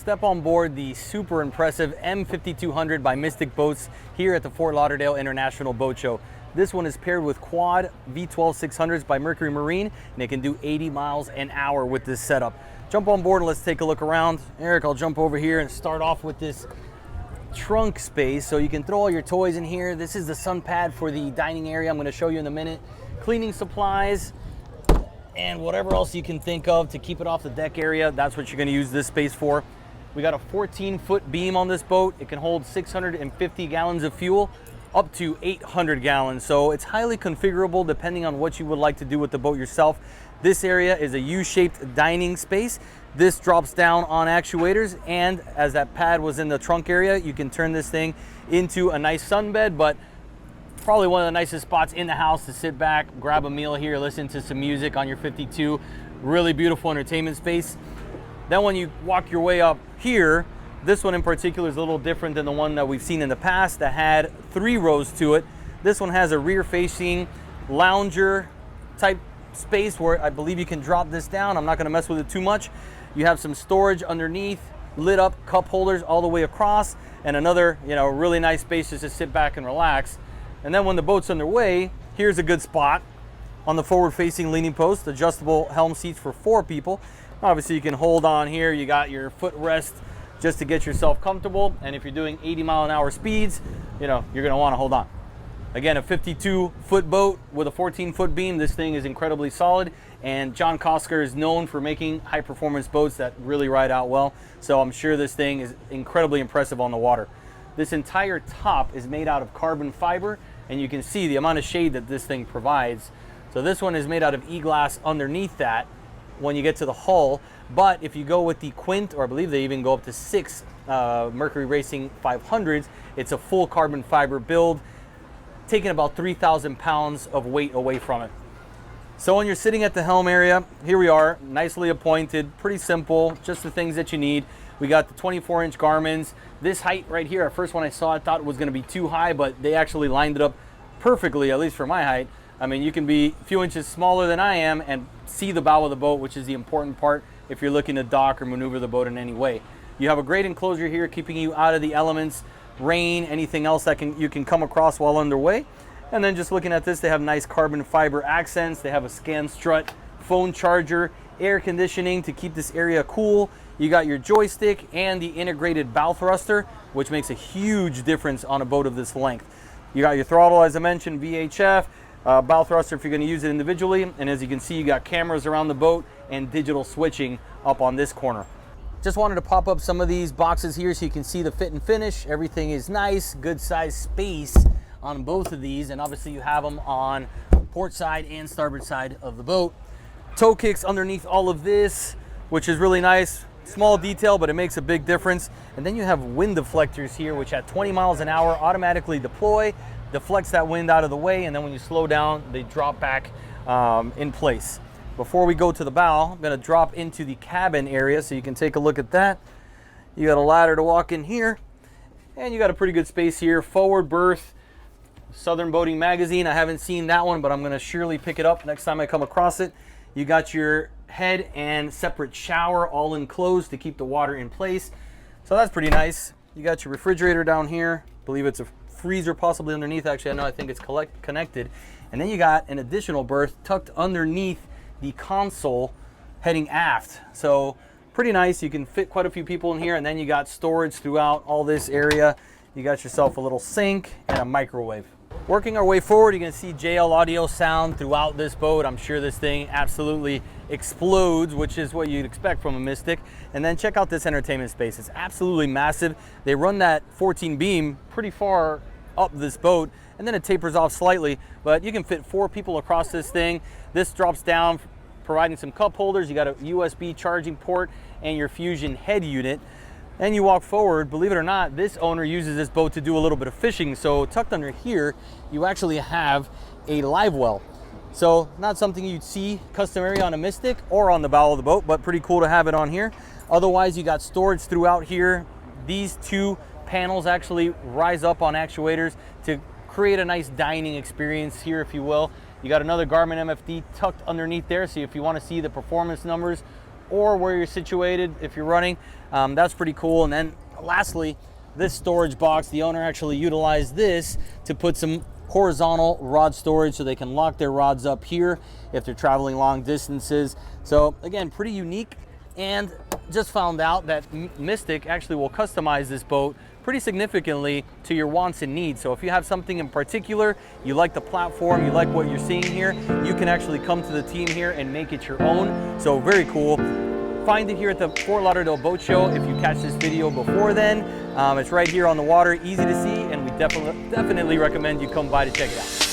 Step on board the super impressive M5200 by Mystic Boats here at the Fort Lauderdale International Boat Show. This one is paired with quad V12 600s by Mercury Marine, and it can do 80 miles an hour with this setup. Jump on board and let's take a look around. Eric, I'll jump over here and start off with this trunk space so you can throw all your toys in here. This is the sun pad for the dining area I'm going to show you in a minute. Cleaning supplies and whatever else you can think of to keep it off the deck area, that's what you're going to use this space for. We got a 14-foot beam on this boat. It can hold 650 gallons of fuel, up to 800 gallons. So it's highly configurable depending on what you would like to do with the boat yourself. This area is a U-shaped dining space. This drops down on actuators, and as that pad was in the trunk area, you can turn this thing into a nice sunbed, but probably one of the nicest spots in the house to sit back, grab a meal here, listen to some music on your 52. Really beautiful entertainment space. Then when you walk your way up here, this one in particular is a little different than the one that we've seen in the past that had 3 rows to it. This one has a rear-facing lounger type space where I believe you can drop this down. I'm not going to mess with it too much. You have some storage underneath, lit up cup holders all the way across, and another, really nice space just to sit back and relax. And then when the boat's underway, here's a good spot on the forward-facing leaning post, adjustable helm seats for 4 people. Obviously you can hold on here, you got your footrest just to get yourself comfortable, and if you're doing 80-mile-an-hour speeds, you're gonna wanna hold on. Again, a 52-foot boat with a 14-foot beam, this thing is incredibly solid, and John Kosker is known for making high-performance boats that really ride out well, so I'm sure this thing is incredibly impressive on the water. This entire top is made out of carbon fiber, and you can see the amount of shade that this thing provides. So this one is made out of e-glass underneath that when you get to the hull, but if you go with the Quint, or I believe they even go up to 6 Mercury Racing 500s, it's a full carbon fiber build, taking about 3,000 pounds of weight away from it. So when you're sitting at the helm area, here we are, nicely appointed, pretty simple, just the things that you need. We got the 24-inch Garmins. This height right here, at first when I saw it, thought it was gonna be too high, but they actually lined it up perfectly, at least for my height. I mean, you can be a few inches smaller than I am and see the bow of the boat, which is the important part if you're looking to dock or maneuver the boat in any way. You have a great enclosure here keeping you out of the elements, rain, anything else that you can come across while underway. And then just looking at this, they have nice carbon fiber accents. They have a scan strut, phone charger, air conditioning to keep this area cool. You got your joystick and the integrated bow thruster, which makes a huge difference on a boat of this length. You got your throttle, as I mentioned, VHF, bow thruster if you're going to use it individually, and as you can see, you got cameras around the boat and digital switching up on this corner. Just wanted to pop up some of these boxes here so you can see the fit and finish. Everything is nice, good size space on both of these, and obviously you have them on port side and starboard side of the boat. Toe kicks underneath all of this, which is really nice. Small detail, but it makes a big difference. And then you have wind deflectors here, which at 20 miles an hour automatically deploy, deflects that wind out of the way, and then when you slow down, they drop back in place. Before we go to the bow, I'm gonna drop into the cabin area so you can take a look at that. You got a ladder to walk in here, and you got a pretty good space here. Forward berth, Southern Boating Magazine. I haven't seen that one, but I'm gonna surely pick it up next time I come across it. You got your head and separate shower all enclosed to keep the water in place. So that's pretty nice. You got your refrigerator down here. I believe it's a freezer possibly underneath. Actually, I think it's connected. And then you got an additional berth tucked underneath the console heading aft. So pretty nice. You can fit quite a few people in here, and then you got storage throughout all this area. You got yourself a little sink and a microwave. Working our way forward, you're gonna see JL audio sound throughout this boat. I'm sure this thing absolutely explodes, which is what you'd expect from a Mystic. And then check out this entertainment space. It's absolutely massive. They run that 14 beam pretty far up this boat, and then it tapers off slightly, but you can fit 4 people across this thing. This drops down, providing some cup holders. You got a USB charging port and your Fusion head unit. And you walk forward, believe it or not, this owner uses this boat to do a little bit of fishing. So tucked under here, you actually have a live well. So not something you'd see customary on a Mystic or on the bow of the boat, but pretty cool to have it on here. Otherwise, you got storage throughout here. These 2 panels actually rise up on actuators to create a nice dining experience here, if you will. You got another Garmin MFD tucked underneath there, so if you want to see the performance numbers or where you're situated if you're running. That's pretty cool. And then lastly, this storage box, the owner actually utilized this to put some horizontal rod storage so they can lock their rods up here if they're traveling long distances. So again, pretty unique. And just found out that Mystic actually will customize this boat pretty significantly to your wants and needs. So if you have something in particular, you like the platform, you like what you're seeing here, you can actually come to the team here and make it your own. So very cool. Find it here at the Fort Lauderdale Boat Show if you catch this video before then. It's right here on the water, easy to see, and we definitely recommend you come by to check it out.